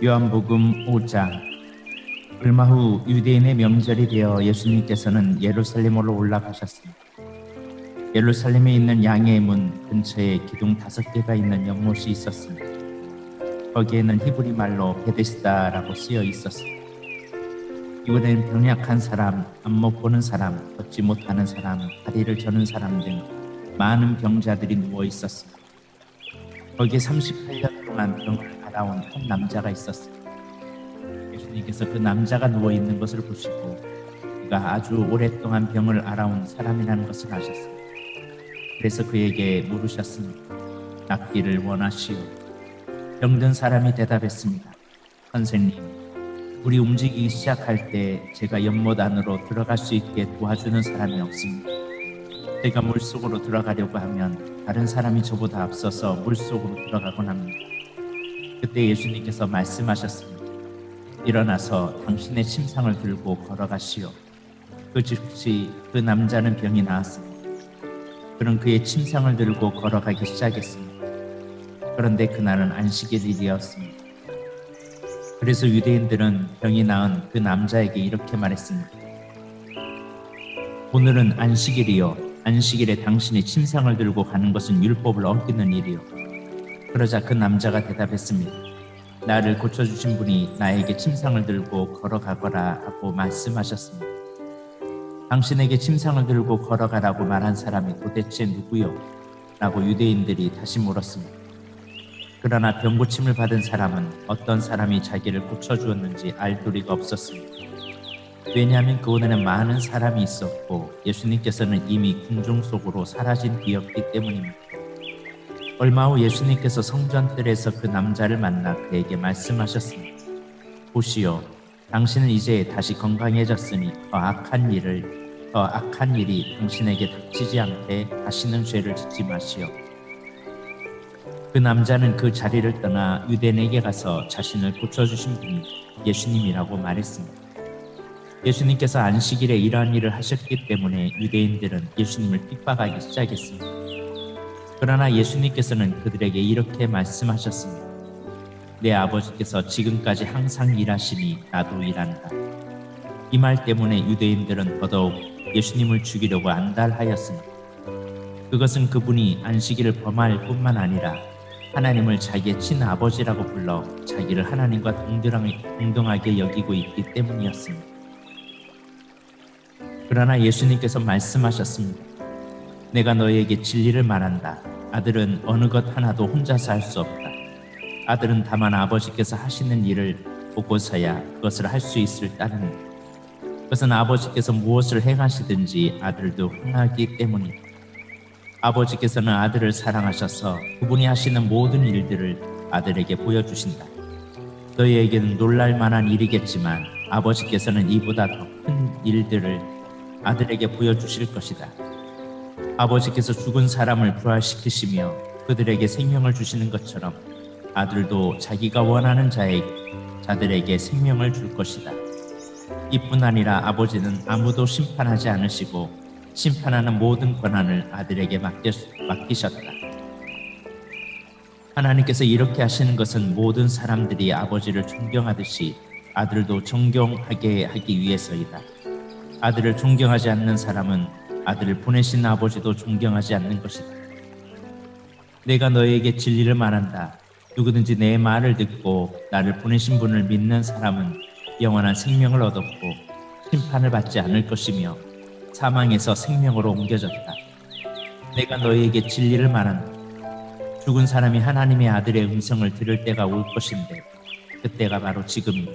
요한복음 5장. 얼마 후 유대인의 명절이 되어 예수님께서는 예루살렘으로 올라가셨습니다. 예루살렘에 있는 양의 문 근처에 기둥 5개가 있는 연못이 있었습니다. 거기에는 히브리 말로 베데스다라고 쓰여 있었습니다. 이곳에는 병약한 사람, 안 못 보는 사람, 걷지 못하는 사람, 다리를 저는 사람 등 많은 병자들이 누워 있었습니다. 거기에 38년 동안 병을 앓아온 한 남자가 있었습니다. 예수님께서 그 남자가 누워 있는 것을 보시고 그가 아주 오랫동안 병을 앓아온 사람이라는 것을 아셨습니다. 그래서 그에게 물으셨습니다. 낫기를 원하시오? 병든 사람이 대답했습니다. 선생님, 우리 움직이기 시작할 때 제가 연못 안으로 들어갈 수 있게 도와주는 사람이 없습니다. 제가 물속으로 들어가려고 하면 다른 사람이 저보다 앞서서 물속으로 들어가곤 합니다. 그때 예수님께서 말씀하셨습니다. 일어나서 당신의 침상을 들고 걸어가시오. 그 즉시 그 남자는 병이 나았습니다. 그는 그의 침상을 들고 걸어가기 시작했습니다. 그런데 그날은 안식일이었습니다. 그래서 유대인들은 병이 나은 그 남자에게 이렇게 말했습니다. 오늘은 안식일이요. 안식일에 당신이 침상을 들고 가는 것은 율법을 어기는 일이요. 그러자 그 남자가 대답했습니다. 나를 고쳐주신 분이 나에게 침상을 들고 걸어가거라 하고 말씀하셨습니다. 당신에게 침상을 들고 걸어가라고 말한 사람이 도대체 누구요? 라고 유대인들이 다시 물었습니다. 그러나 병고침을 받은 사람은 어떤 사람이 자기를 고쳐주었는지 알 도리가 없었습니다. 왜냐하면 그곳에는 많은 사람이 있었고 예수님께서는 이미 군중 속으로 사라진 뒤였기 때문입니다. 얼마 후 예수님께서 성전뜰에서 그 남자를 만나 그에게 말씀하셨습니다. 보시오, 당신은 이제 다시 건강해졌으니 더 악한 일이 당신에게 닥치지 않게 다시는 죄를 짓지 마시오. 그 남자는 그 자리를 떠나 유대인에게 가서 자신을 고쳐주신 분이 예수님이라고 말했습니다. 예수님께서 안식일에 이러한 일을 하셨기 때문에 유대인들은 예수님을 핍박하기 시작했습니다. 그러나 예수님께서는 그들에게 이렇게 말씀하셨습니다. 내 아버지께서 지금까지 항상 일하시니 나도 일한다. 이 말 때문에 유대인들은 더더욱 예수님을 죽이려고 안달하였습니다. 그것은 그분이 안식일을 범할 뿐만 아니라 하나님을 자기의 친아버지라고 불러 자기를 하나님과 동등하게 여기고 있기 때문이었습니다. 그러나 예수님께서 말씀하셨습니다. 내가 너희에게 진리를 말한다. 아들은 어느 것 하나도 혼자서 할 수 없다. 아들은 다만 아버지께서 하시는 일을 보고서야 그것을 할 수 있을 따름이다. 그것은 아버지께서 무엇을 행하시든지 아들도 행하기 때문이다. 아버지께서는 아들을 사랑하셔서 그분이 하시는 모든 일들을 아들에게 보여주신다. 너희에게는 놀랄 만한 일이겠지만 아버지께서는 이보다 더 큰 일들을 아들에게 보여주실 것이다. 아버지께서 죽은 사람을 부활시키시며 그들에게 생명을 주시는 것처럼 아들도 자기가 원하는 자들에게 생명을 줄 것이다. 이뿐 아니라 아버지는 아무도 심판하지 않으시고 심판하는 모든 권한을 아들에게 맡기셨다. 하나님께서 이렇게 하시는 것은 모든 사람들이 아버지를 존경하듯이 아들도 존경하게 하기 위해서이다. 아들을 존경하지 않는 사람은 아들을 보내신 아버지도 존경하지 않는 것이다. 내가 너희에게 진리를 말한다. 누구든지 내 말을 듣고 나를 보내신 분을 믿는 사람은 영원한 생명을 얻었고 심판을 받지 않을 것이며 사망에서 생명으로 옮겨졌다. 내가 너희에게 진리를 말한다. 죽은 사람이 하나님의 아들의 음성을 들을 때가 올 것인데 그때가 바로 지금이다.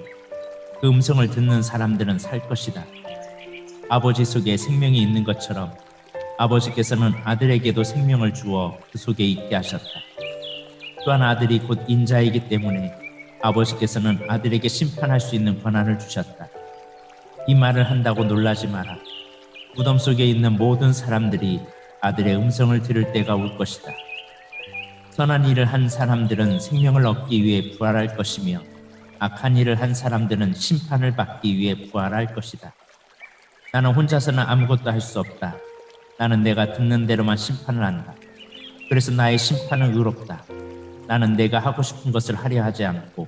그 음성을 듣는 사람들은 살 것이다. 아버지 속에 생명이 있는 것처럼 아버지께서는 아들에게도 생명을 주어 그 속에 있게 하셨다. 또한 아들이 곧 인자이기 때문에 아버지께서는 아들에게 심판할 수 있는 권한을 주셨다. 이 말을 한다고 놀라지 마라. 무덤 속에 있는 모든 사람들이 아들의 음성을 들을 때가 올 것이다. 선한 일을 한 사람들은 생명을 얻기 위해 부활할 것이며 악한 일을 한 사람들은 심판을 받기 위해 부활할 것이다. 나는 혼자서는 아무것도 할 수 없다. 나는 내가 듣는 대로만 심판을 한다. 그래서 나의 심판은 의롭다. 나는 내가 하고 싶은 것을 하려 하지 않고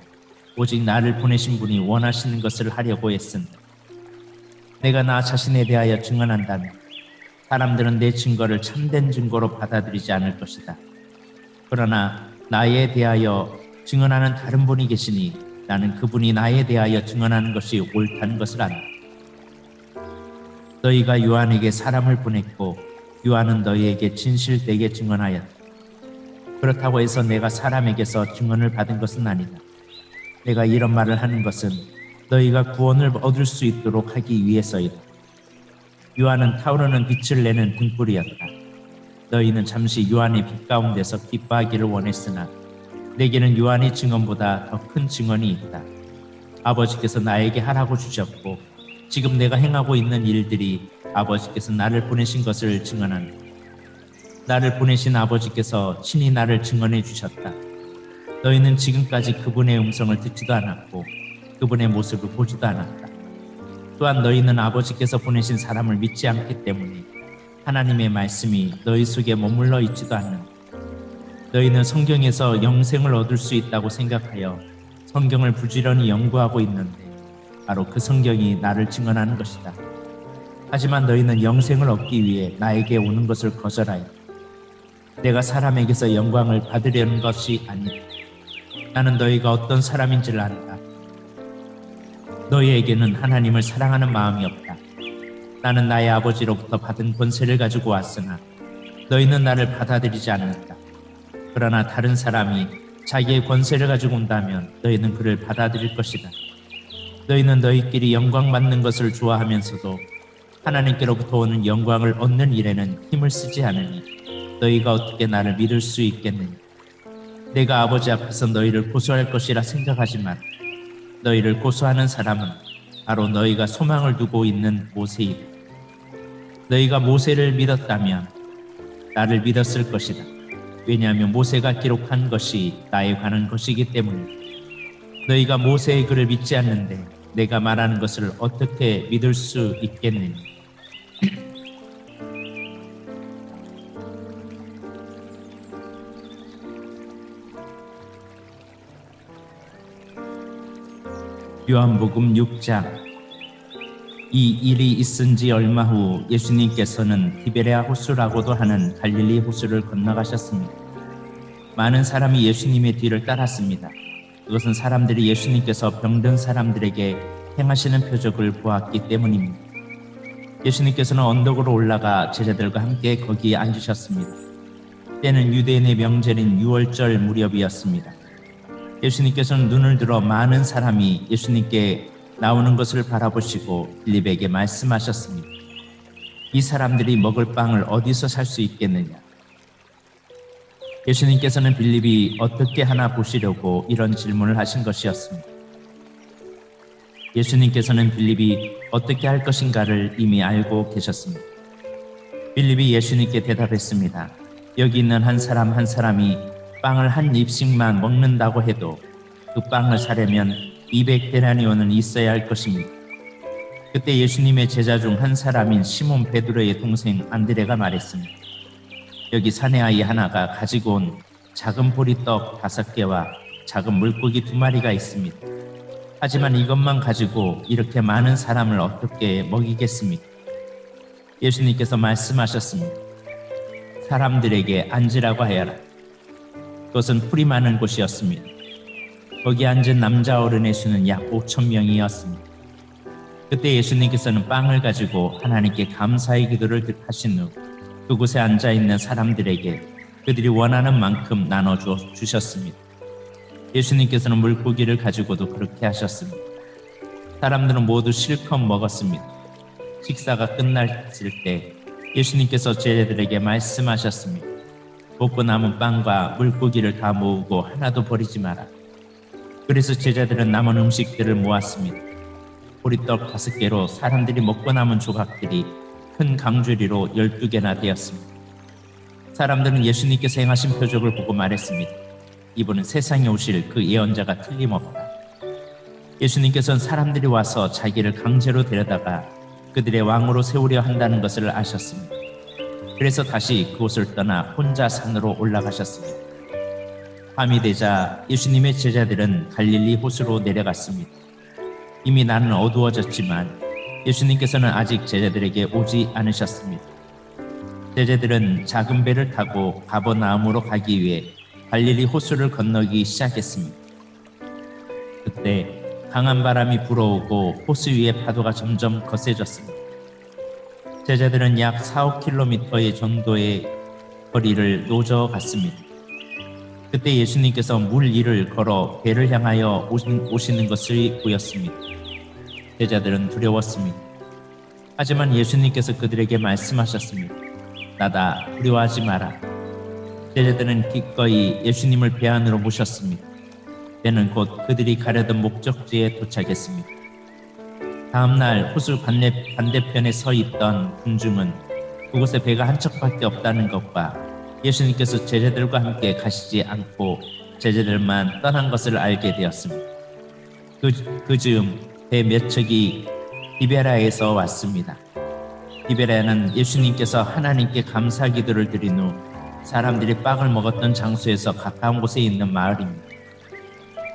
오직 나를 보내신 분이 원하시는 것을 하려고 애쓴다. 내가 나 자신에 대하여 증언한다면 사람들은 내 증거를 참된 증거로 받아들이지 않을 것이다. 그러나 나에 대하여 증언하는 다른 분이 계시니 나는 그분이 나에 대하여 증언하는 것이 옳다는 것을 안다. 너희가 요한에게 사람을 보냈고 요한은 너희에게 진실되게 증언하였다. 그렇다고 해서 내가 사람에게서 증언을 받은 것은 아니다. 내가 이런 말을 하는 것은 너희가 구원을 얻을 수 있도록 하기 위해서이다. 요한은 타오르는 빛을 내는 등불이었다. 너희는 잠시 요한의 빛 가운데서 기뻐하기를 원했으나 내게는 요한의 증언보다 더 큰 증언이 있다. 아버지께서 나에게 하라고 주셨고 지금 내가 행하고 있는 일들이 아버지께서 나를 보내신 것을 증언한다. 나를 보내신 아버지께서 친히 나를 증언해 주셨다. 너희는 지금까지 그분의 음성을 듣지도 않았고 그분의 모습을 보지도 않았다. 또한 너희는 아버지께서 보내신 사람을 믿지 않기 때문에 하나님의 말씀이 너희 속에 머물러 있지도 않는다. 너희는 성경에서 영생을 얻을 수 있다고 생각하여 성경을 부지런히 연구하고 있는데 바로 그 성경이 나를 증언하는 것이다. 하지만 너희는 영생을 얻기 위해 나에게 오는 것을 거절하여 내가 사람에게서 영광을 받으려는 것이 아니다. 나는 너희가 어떤 사람인지를 안다. 너희에게는 하나님을 사랑하는 마음이 없다. 나는 나의 아버지로부터 받은 권세를 가지고 왔으나 너희는 나를 받아들이지 않는다. 그러나 다른 사람이 자기의 권세를 가지고 온다면 너희는 그를 받아들일 것이다. 너희는 너희끼리 영광 받는 것을 좋아하면서도 하나님께로부터 오는 영광을 얻는 일에는 힘을 쓰지 않으니 너희가 어떻게 나를 믿을 수 있겠느냐. 내가 아버지 앞에서 너희를 고소할 것이라 생각하지 마라. 너희를 고소하는 사람은 바로 너희가 소망을 두고 있는 모세이다. 너희가 모세를 믿었다면 나를 믿었을 것이다. 왜냐하면 모세가 기록한 것이 나에 관한 것이기 때문이다. 너희가 모세의 글을 믿지 않는데 내가 말하는 것을 어떻게 믿을 수 있겠느냐. 요한복음 6장. 이 일이 있은 지 얼마 후 예수님께서는 디베레아 호수라고도 하는 갈릴리 호수를 건너가셨습니다. 많은 사람이 예수님의 뒤를 따랐습니다. 그것은 사람들이 예수님께서 병든 사람들에게 행하시는 표적을 보았기 때문입니다. 예수님께서는 언덕으로 올라가 제자들과 함께 거기에 앉으셨습니다. 때는 유대인의 명절인 유월절 무렵이었습니다. 예수님께서는 눈을 들어 많은 사람이 예수님께 나오는 것을 바라보시고 빌립에게 말씀하셨습니다. 이 사람들이 먹을 빵을 어디서 살 수 있겠느냐? 예수님께서는 빌립이 어떻게 하나 보시려고 이런 질문을 하신 것이었습니다. 예수님께서는 빌립이 어떻게 할 것인가를 이미 알고 계셨습니다. 빌립이 예수님께 대답했습니다. 여기 있는 한 사람 한 사람이 빵을 한 입씩만 먹는다고 해도 그 빵을 사려면 200데나리온은 있어야 할 것입니다. 그때 예수님의 제자 중 한 사람인 시몬 베드로의 동생 안드레가 말했습니다. 여기 사내아이 하나가 가지고 온 작은 보리떡 5개와 작은 물고기 2마리가 있습니다. 하지만 이것만 가지고 이렇게 많은 사람을 어떻게 먹이겠습니까? 예수님께서 말씀하셨습니다. 사람들에게 앉으라고 하여라. 그것은 풀이 많은 곳이었습니다. 거기 앉은 남자 어른의 수는 약 5,000명이었습니다. 그때 예수님께서는 빵을 가지고 하나님께 감사의 기도를 하신 후 그곳에 앉아있는 사람들에게 그들이 원하는 만큼 나눠 주셨습니다. 예수님께서는 물고기를 가지고도 그렇게 하셨습니다. 사람들은 모두 실컷 먹었습니다. 식사가 끝났을 때 예수님께서 제자들에게 말씀하셨습니다. 먹고 남은 빵과 물고기를 다 모으고 하나도 버리지 마라. 그래서 제자들은 남은 음식들을 모았습니다. 보리떡 5개로 사람들이 먹고 남은 조각들이 큰 강주리로 12개나 되었습니다. 사람들은 예수님께서 행하신 표적을 보고 말했습니다. 이분은 세상에 오실 그 예언자가 틀림없다. 예수님께서는 사람들이 와서 자기를 강제로 데려다가 그들의 왕으로 세우려 한다는 것을 아셨습니다. 그래서 다시 그곳을 떠나 혼자 산으로 올라가셨습니다. 밤이 되자 예수님의 제자들은 갈릴리 호수로 내려갔습니다. 이미 날은 어두워졌지만 예수님께서는 아직 제자들에게 오지 않으셨습니다. 제자들은 작은 배를 타고 가버나움으로 가기 위해 갈릴리 호수를 건너기 시작했습니다. 그때 강한 바람이 불어오고 호수 위의 파도가 점점 거세졌습니다. 제자들은 약 4-5km 정도의 거리를 노져갔습니다. 그때 예수님께서 물 위를 걸어 배를 향하여 오시는 것을 보였습니다. 제자들은 두려웠습니다. 하지만 예수님께서 그들에게 말씀하셨습니다. 나다, 두려워하지 마라. 제자들은 기꺼이 예수님을 배 안으로 모셨습니다. 배는 곧 그들이 가려던 목적지에 도착했습니다. 다음날 호수 반대편에 서 있던 군중은 그곳에 배가 한 척밖에 없다는 것과 예수님께서 제자들과 함께 가시지 않고 제자들만 떠난 것을 알게 되었습니다. 그 즈음 배 몇 척이 디베라에서 왔습니다. 디베라는 예수님께서 하나님께 감사 기도를 드린 후 사람들이 빵을 먹었던 장소에서 가까운 곳에 있는 마을입니다.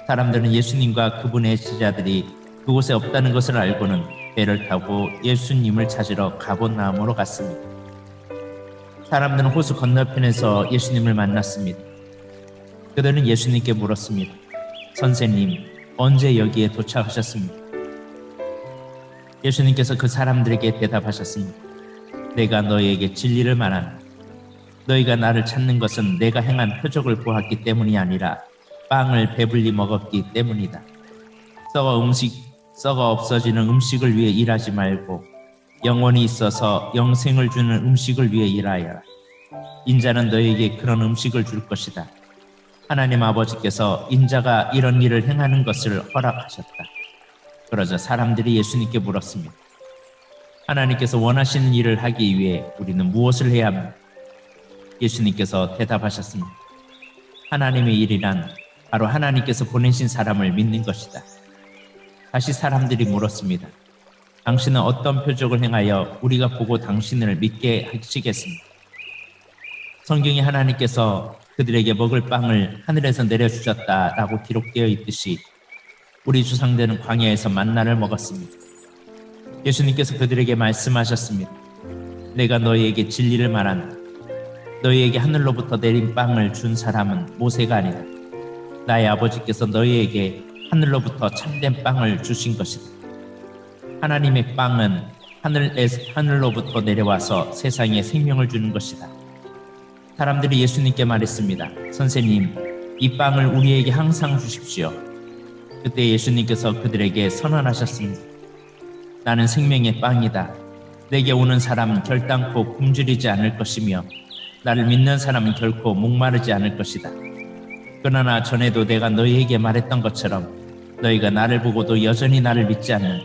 사람들은 예수님과 그분의 제자들이 그곳에 없다는 것을 알고는 배를 타고 예수님을 찾으러 가버나움으로 갔습니다. 사람들은 호수 건너편에서 예수님을 만났습니다. 그들은 예수님께 물었습니다. 선생님, 언제 여기에 도착하셨습니까? 예수님께서 그 사람들에게 대답하셨습니다. 내가 너희에게 진리를 말한다. 너희가 나를 찾는 것은 내가 행한 표적을 보았기 때문이 아니라 빵을 배불리 먹었기 때문이다. 썩어 없어지는 음식을 위해 일하지 말고 영원히 있어서 영생을 주는 음식을 위해 일하여라. 인자는 너희에게 그런 음식을 줄 것이다. 하나님 아버지께서 인자가 이런 일을 행하는 것을 허락하셨다. 그러자 사람들이 예수님께 물었습니다. 하나님께서 원하시는 일을 하기 위해 우리는 무엇을 해야 합니까? 예수님께서 대답하셨습니다. 하나님의 일이란 바로 하나님께서 보내신 사람을 믿는 것이다. 다시 사람들이 물었습니다. 당신은 어떤 표적을 행하여 우리가 보고 당신을 믿게 하시겠습니까? 성경에 하나님께서 그들에게 먹을 빵을 하늘에서 내려주셨다라고 기록되어 있듯이 우리 조상들은 광야에서 만나를 먹었습니다. 예수님께서 그들에게 말씀하셨습니다. 내가 너희에게 진리를 말한다. 너희에게 하늘로부터 내린 빵을 준 사람은 모세가 아니다. 나의 아버지께서 너희에게 하늘로부터 참된 빵을 주신 것이다. 하나님의 빵은 하늘로부터 내려와서 세상에 생명을 주는 것이다. 사람들이 예수님께 말했습니다. 선생님, 이 빵을 우리에게 항상 주십시오. 그때 예수님께서 그들에게 선언하셨습니다. 나는 생명의 빵이다. 내게 오는 사람은 결단코 굶주리지 않을 것이며 나를 믿는 사람은 결코 목마르지 않을 것이다. 그러나 전에도 내가 너희에게 말했던 것처럼 너희가 나를 보고도 여전히 나를 믿지 않는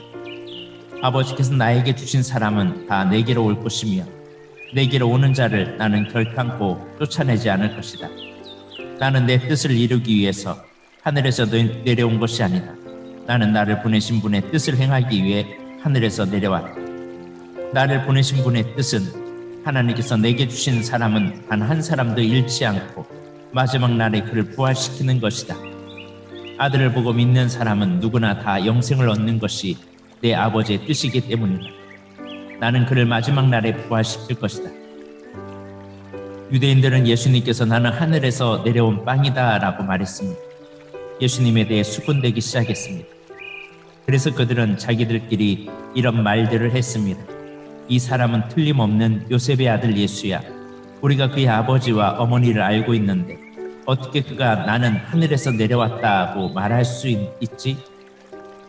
아버지께서 나에게 주신 사람은 다 내게로 올 것이며 내게로 오는 자를 나는 결단코 쫓아내지 않을 것이다. 나는 내 뜻을 이루기 위해서 하늘에서 내려온 것이 아니다. 나는 나를 보내신 분의 뜻을 행하기 위해 하늘에서 내려왔다. 나를 보내신 분의 뜻은 하나님께서 내게 주신 사람은 단 한 사람도 잃지 않고 마지막 날에 그를 부활시키는 것이다. 아들을 보고 믿는 사람은 누구나 다 영생을 얻는 것이 내 아버지의 뜻이기 때문이다. 나는 그를 마지막 날에 부활시킬 것이다. 유대인들은 예수님께서 나는 하늘에서 내려온 빵이다 라고 말했습니다. 예수님에 대해 수군대기 시작했습니다. 그래서 그들은 자기들끼리 이런 말들을 했습니다. 이 사람은 틀림없는 요셉의 아들 예수야. 우리가 그의 아버지와 어머니를 알고 있는데 어떻게 그가 나는 하늘에서 내려왔다고 말할 수 있지?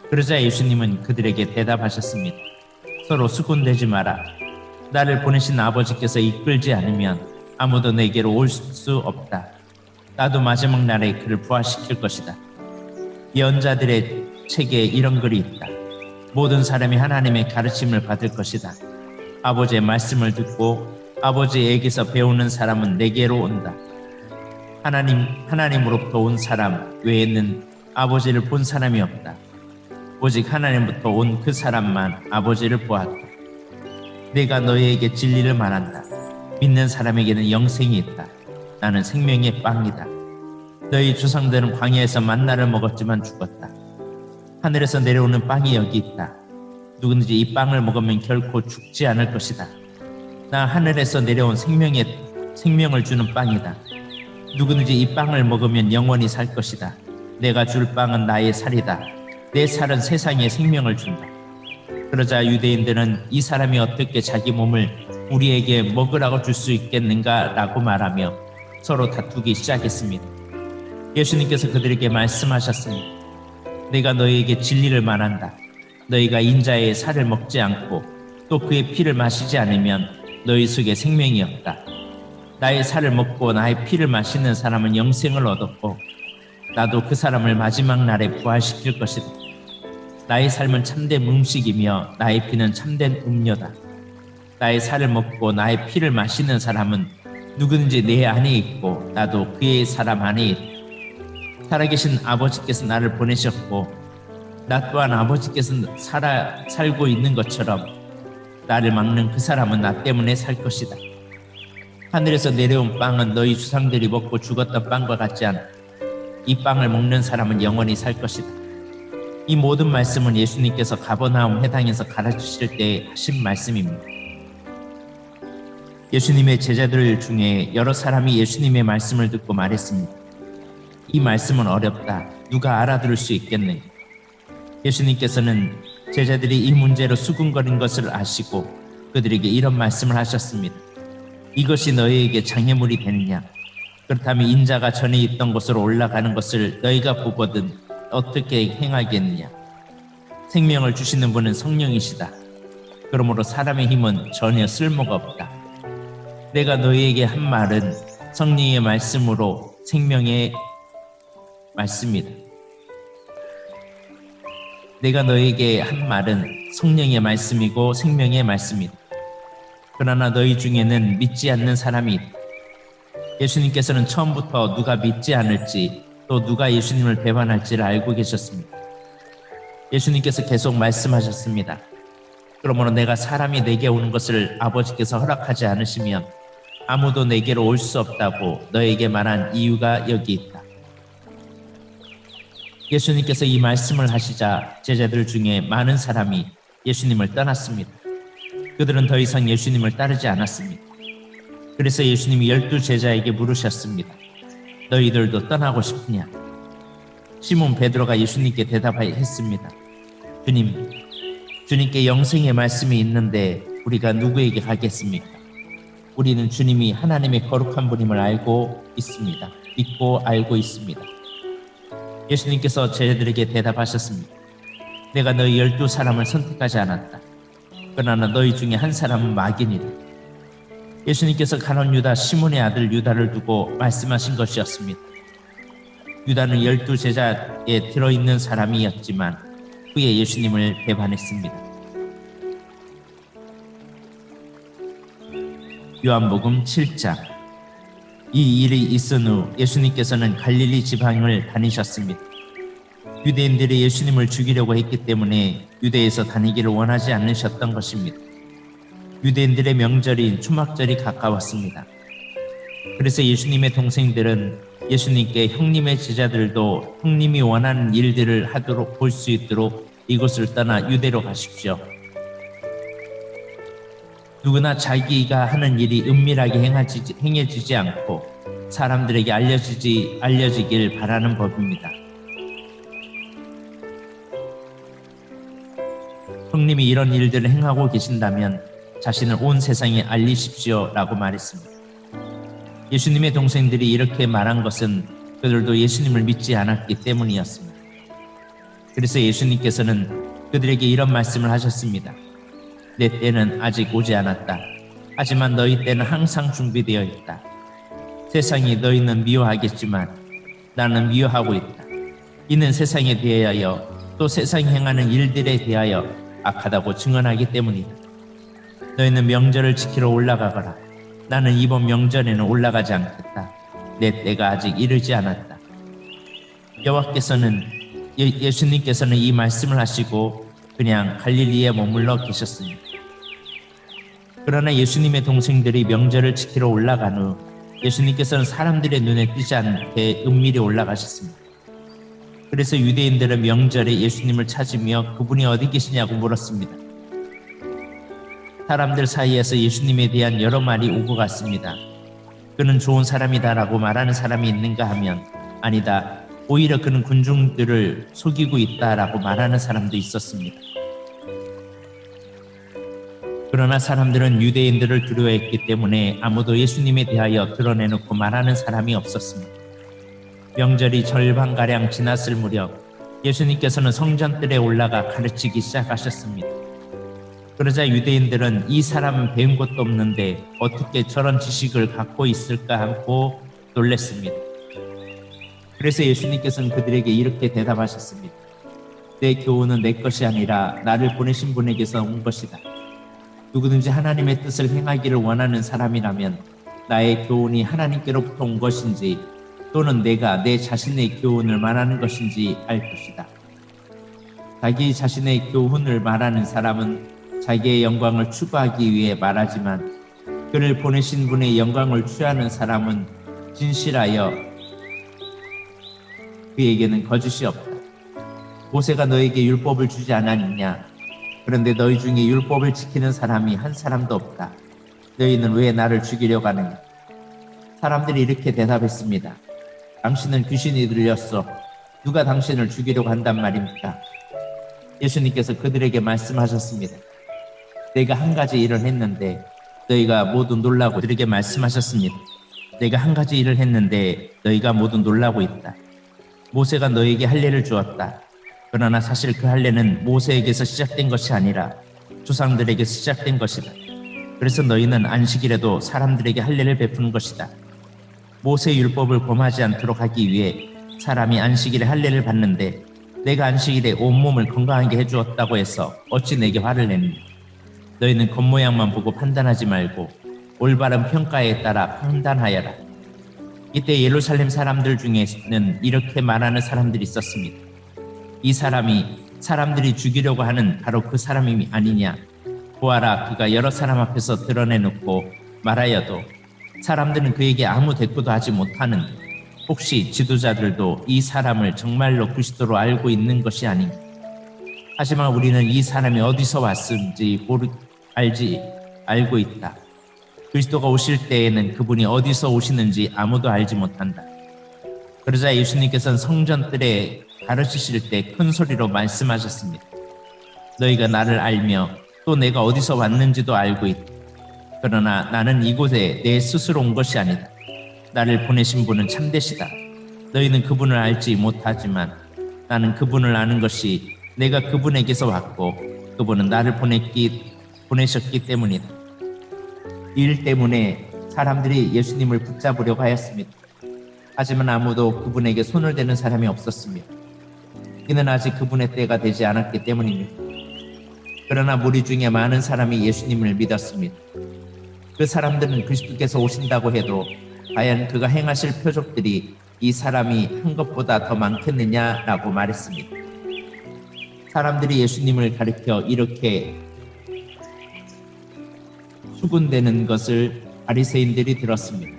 그러자 예수님은 그들에게 대답하셨습니다. 서로 수군대지 마라. 나를 보내신 아버지께서 이끌지 않으면 아무도 내게로 올 수 없다. 나도 마지막 날에 그를 부활시킬 것이다. 예언자들의 책에 이런 글이 있다. 모든 사람이 하나님의 가르침을 받을 것이다. 아버지의 말씀을 듣고 아버지에게서 배우는 사람은 내게로 온다. 하나님으로부터 온 사람 외에는 아버지를 본 사람이 없다. 오직 하나님부터 온 그 사람만 아버지를 보았다. 내가 너희에게 진리를 말한다. 믿는 사람에게는 영생이 있다. 나는 생명의 빵이다. 너희 조상들은 광야에서 만나를 먹었지만 죽었다. 하늘에서 내려오는 빵이 여기 있다. 누구든지 이 빵을 먹으면 결코 죽지 않을 것이다. 나 하늘에서 내려온 생명을 주는 빵이다. 누구든지 이 빵을 먹으면 영원히 살 것이다. 내가 줄 빵은 나의 살이다. 내 살은 세상에 생명을 준다. 그러자 유대인들은 이 사람이 어떻게 자기 몸을 우리에게 먹으라고 줄 수 있겠는가 라고 말하며 서로 다투기 시작했습니다. 예수님께서 그들에게 말씀하셨습니다. 내가 너희에게 진리를 말한다. 너희가 인자의 살을 먹지 않고 또 그의 피를 마시지 않으면 너희 속에 생명이 없다. 나의 살을 먹고 나의 피를 마시는 사람은 영생을 얻었고 나도 그 사람을 마지막 날에 부활시킬 것이다. 나의 삶은 참된 음식이며 나의 피는 참된 음료다. 나의 살을 먹고 나의 피를 마시는 사람은 누구든지 내 안에 있고 나도 그의 사람 안에 있다. 살아계신 아버지께서 나를 보내셨고 나 또한 아버지께서 살고 있는 것처럼 나를 막는 그 사람은 나 때문에 살 것이다. 하늘에서 내려온 빵은 너희 조상들이 먹고 죽었던 빵과 같지 않아. 이 빵을 먹는 사람은 영원히 살 것이다. 이 모든 말씀은 예수님께서 가버나움 회당에서 가르치실 때 하신 말씀입니다. 예수님의 제자들 중에 여러 사람이 예수님의 말씀을 듣고 말했습니다. 이 말씀은 어렵다. 누가 알아들을 수 있겠느냐. 예수님께서는 제자들이 이 문제로 수군거린 것을 아시고 그들에게 이런 말씀을 하셨습니다. 이것이 너희에게 장애물이 되느냐. 그렇다면 인자가 전에 있던 곳으로 올라가는 것을 너희가 보거든 어떻게 행하겠느냐. 생명을 주시는 분은 성령이시다. 그러므로 사람의 힘은 전혀 쓸모가 없다. 내가 너희에게 한 말은 성령의 말씀으로 생명의 말씀이다. 내가 너희에게 한 말은 성령의 말씀이고 생명의 말씀이다. 그러나 너희 중에는 믿지 않는 사람이 있다. 예수님께서는 처음부터 누가 믿지 않을지 또 누가 예수님을 배반할지를 알고 계셨습니다. 예수님께서 계속 말씀하셨습니다. 그러므로 내가 사람이 내게 오는 것을 아버지께서 허락하지 않으시면 아무도 내게로 올 수 없다고 너에게 말한 이유가 여기 있다. 예수님께서 이 말씀을 하시자 제자들 중에 많은 사람이 예수님을 떠났습니다. 그들은 더 이상 예수님을 따르지 않았습니다. 그래서 예수님이 12 제자에게 물으셨습니다. 너희들도 떠나고 싶으냐? 시몬 베드로가 예수님께 대답했습니다. 주님께 영생의 말씀이 있는데 우리가 누구에게 가겠습니까? 우리는 주님이 하나님의 거룩한 분임을 알고 있습니다. 믿고 알고 있습니다. 예수님께서 제자들에게 대답하셨습니다. 내가 너희 12사람을 선택하지 않았다. 그러나 너희 중에 한 사람은 마귀니라. 예수님께서 가룟 유다 시몬의 아들 유다를 두고 말씀하신 것이었습니다. 유다는 12 제자에 들어있는 사람이었지만 후에 예수님을 배반했습니다. 요한복음 7장. 이 일이 있은 후 예수님께서는 갈릴리 지방을 다니셨습니다. 유대인들이 예수님을 죽이려고 했기 때문에 유대에서 다니기를 원하지 않으셨던 것입니다. 유대인들의 명절인 초막절이 가까웠습니다. 그래서 예수님의 동생들은 예수님께 형님의 제자들도 형님이 원하는 일들을 하도록 볼 수 있도록 이곳을 떠나 유대로 가십시오. 누구나 자기가 하는 일이 은밀하게 행해지지 않고 사람들에게 알려지길 바라는 법입니다. 형님이 이런 일들을 행하고 계신다면 자신을 온 세상에 알리십시오 라고 말했습니다. 예수님의 동생들이 이렇게 말한 것은 그들도 예수님을 믿지 않았기 때문이었습니다. 그래서 예수님께서는 그들에게 이런 말씀을 하셨습니다. 내 때는 아직 오지 않았다. 하지만 너희 때는 항상 준비되어 있다. 세상이 너희는 미워하겠지만 나는 미워하고 있다. 이는 세상에 대하여 또 세상이 행하는 일들에 대하여 악하다고 증언하기 때문이다. 너희는 명절을 지키러 올라가거라. 나는 이번 명절에는 올라가지 않겠다. 내 때가 아직 이르지 않았다. 예수님께서는 이 말씀을 하시고 그냥 갈릴리에 머물러 계셨습니다. 그러나 예수님의 동생들이 명절을 지키러 올라간 후 예수님께서는 사람들의 눈에 띄지 않게 은밀히 올라가셨습니다. 그래서 유대인들은 명절에 예수님을 찾으며 그분이 어디 계시냐고 물었습니다. 사람들 사이에서 예수님에 대한 여러 말이 오고 갔습니다. 그는 좋은 사람이다라고 말하는 사람이 있는가 하면 아니다, 오히려 그는 군중들을 속이고 있다라고 말하는 사람도 있었습니다. 그러나 사람들은 유대인들을 두려워했기 때문에 아무도 예수님에 대하여 드러내놓고 말하는 사람이 없었습니다. 명절이 절반가량 지났을 무렵 예수님께서는 성전뜰에 올라가 가르치기 시작하셨습니다. 그러자 유대인들은 이 사람은 배운 것도 없는데 어떻게 저런 지식을 갖고 있을까 하고 놀랐습니다. 그래서 예수님께서는 그들에게 이렇게 대답하셨습니다. 내 교훈은 내 것이 아니라 나를 보내신 분에게서 온 것이다. 누구든지 하나님의 뜻을 행하기를 원하는 사람이라면 나의 교훈이 하나님께로부터 온 것인지 또는 내가 내 자신의 교훈을 말하는 것인지 알 것이다. 자기 자신의 교훈을 말하는 사람은 자기의 영광을 추구하기 위해 말하지만 그를 보내신 분의 영광을 취하는 사람은 진실하여 그에게는 거짓이 없다. 모세가 너에게 율법을 주지 않았느냐? 그런데 너희 중에 율법을 지키는 사람이 한 사람도 없다. 너희는 왜 나를 죽이려고 하느냐? 사람들이 이렇게 대답했습니다. 당신은 귀신이 들렸어. 누가 당신을 죽이려고 한단 말입니까? 예수님께서 그들에게 말씀하셨습니다. 내가 한 가지 일을 했는데 너희가 모두 놀라고 그들에게 말씀하셨습니다. 내가 한 가지 일을 했는데 너희가 모두 놀라고 있다. 모세가 너에게 할례를 주었다. 그러나 사실 그 할례는 모세에게서 시작된 것이 아니라 조상들에게서 시작된 것이다. 그래서 너희는 안식일에도 사람들에게 할례를 베푸는 것이다. 모세의 율법을 범하지 않도록 하기 위해 사람이 안식일에 할례를 받는데 내가 안식일에 온몸을 건강하게 해주었다고 해서 어찌 내게 화를 내느냐. 너희는 겉모양만 보고 판단하지 말고 올바른 평가에 따라 판단하여라. 이때 예루살렘 사람들 중에는 이렇게 말하는 사람들이 있었습니다. 이 사람이 사람들이 죽이려고 하는 바로 그 사람이 아니냐. 보아라, 그가 여러 사람 앞에서 드러내놓고 말하여도 사람들은 그에게 아무 대꾸도 하지 못하는, 혹시 지도자들도 이 사람을 정말로 그리스도로 알고 있는 것이 아닌가. 하지만 우리는 이 사람이 어디서 왔는지 알고 있다. 그리스도가 오실 때에는 그분이 어디서 오시는지 아무도 알지 못한다. 그러자 예수님께서는 성전뜰에 가르치실 때 큰 소리로 말씀하셨습니다. 너희가 나를 알며 또 내가 어디서 왔는지도 알고 있다. 그러나 나는 이곳에 내 스스로 온 것이 아니다. 나를 보내신 분은 참되시다. 너희는 그분을 알지 못하지만 나는 그분을 아는 것이 내가 그분에게서 왔고 그분은 나를 보내셨기 때문이다. 이 일 때문에 사람들이 예수님을 붙잡으려고 하였습니다. 하지만 아무도 그분에게 손을 대는 사람이 없었습니다. 이는 아직 그분의 때가 되지 않았기 때문입니다. 그러나 무리 중에 많은 사람이 예수님을 믿었습니다. 그 사람들은 그리스도께서 오신다고 해도 과연 그가 행하실 표적들이 이 사람이 한 것보다 더 많겠느냐라고 말했습니다. 사람들이 예수님을 가리켜 이렇게 수군대는 것을 바리새인들이 들었습니다.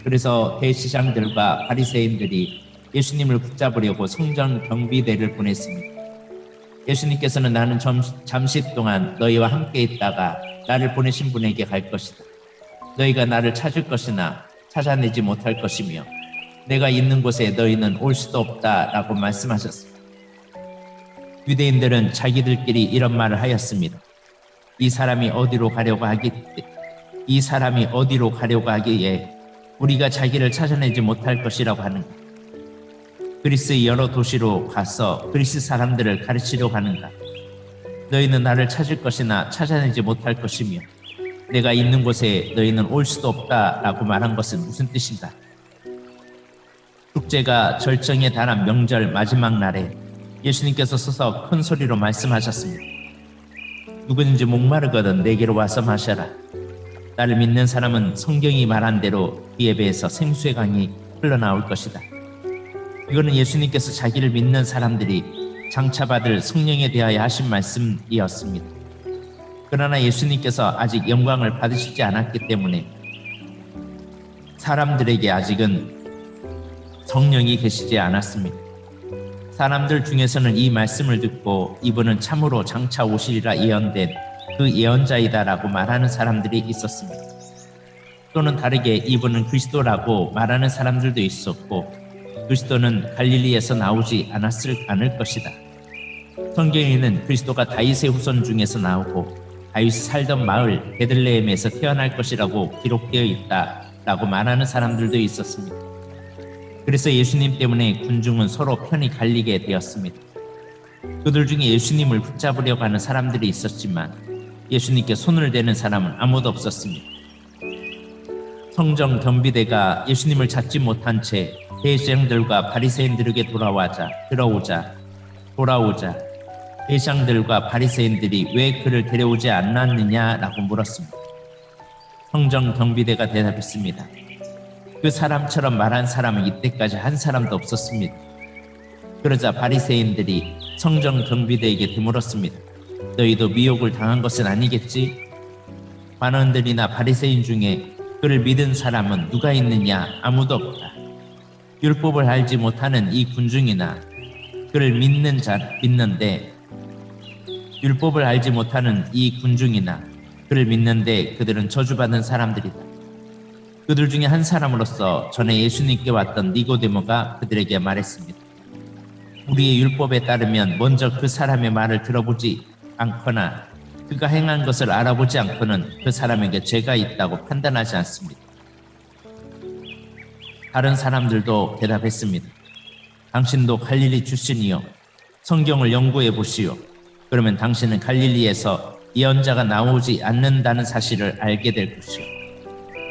그래서 대제사장들과 바리새인들이 예수님을 붙잡으려고 성전 경비대를 보냈습니다. 예수님께서는 나는 잠시 동안 너희와 함께 있다가 나를 보내신 분에게 갈 것이다. 너희가 나를 찾을 것이나 찾아내지 못할 것이며 내가 있는 곳에 너희는 올 수도 없다라고 말씀하셨습니다. 유대인들은 자기들끼리 이런 말을 하였습니다. 이 사람이 어디로 가려고 하기에 우리가 자기를 찾아내지 못할 것이라고 하는가? 그리스의 여러 도시로 가서 그리스 사람들을 가르치려고 하는가? 너희는 나를 찾을 것이나 찾아내지 못할 것이며 내가 있는 곳에 너희는 올 수도 없다라고 말한 것은 무슨 뜻인가? 축제가 절정에 달한 명절 마지막 날에 예수님께서 서서 큰 소리로 말씀하셨습니다. 누구든지 목마르거든 내게로 와서 마셔라. 나를 믿는 사람은 성경이 말한 대로 이에 비해서 생수의 강이 흘러나올 것이다. 이거는 예수님께서 자기를 믿는 사람들이 장차받을 성령에 대하여 하신 말씀이었습니다. 그러나 예수님께서 아직 영광을 받으시지 않았기 때문에 사람들에게 아직은 성령이 계시지 않았습니다. 사람들 중에서는 이 말씀을 듣고 이분은 참으로 장차 오시리라 예언된 그 예언자이다라고 말하는 사람들이 있었습니다. 또는 다르게 이분은 그리스도라고 말하는 사람들도 있었고, 그리스도는 갈릴리에서 나오지 않을 것이다. 성경에는 그리스도가 다윗의 후손 중에서 나오고 다윗이 살던 마을 베들레헴에서 태어날 것이라고 기록되어 있다라고 말하는 사람들도 있었습니다. 그래서 예수님 때문에 군중은 서로 편이 갈리게 되었습니다. 그들 중에 예수님을 붙잡으려고 하는 사람들이 있었지만 예수님께 손을 대는 사람은 아무도 없었습니다. 성정 경비대가 예수님을 찾지 못한 채 대제사장들과 바리새인들에게 돌아오자 대제사장들과 바리새인들이 왜 그를 데려오지 않았느냐라고 물었습니다. 성정 경비대가 대답했습니다. 그 사람처럼 말한 사람은 이때까지 한 사람도 없었습니다. 그러자 바리새인들이 성정 경비대에게 되물었습니다. 너희도 미혹을 당한 것은 아니겠지? 관원들이나 바리새인 중에 그를 믿은 사람은 누가 있느냐? 아무도 없다. 율법을 알지 못하는 이 군중이나 그를 율법을 알지 못하는 이 군중이나 그를 믿는데 그들은 저주받은 사람들이다. 그들 중에 한 사람으로서 전에 예수님께 왔던 니고데모가 그들에게 말했습니다. 우리의 율법에 따르면 먼저 그 사람의 말을 들어보지 않거나 그가 행한 것을 알아보지 않고는 그 사람에게 죄가 있다고 판단하지 않습니다. 다른 사람들도 대답했습니다. 당신도 갈릴리 출신이요. 성경을 연구해 보시오. 그러면 당신은 갈릴리에서 예언자가 나오지 않는다는 사실을 알게 될 것이오.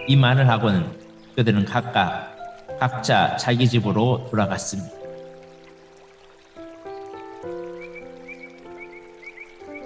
이 말을 하고는 그들은 각자 자기 집으로 돌아갔습니다.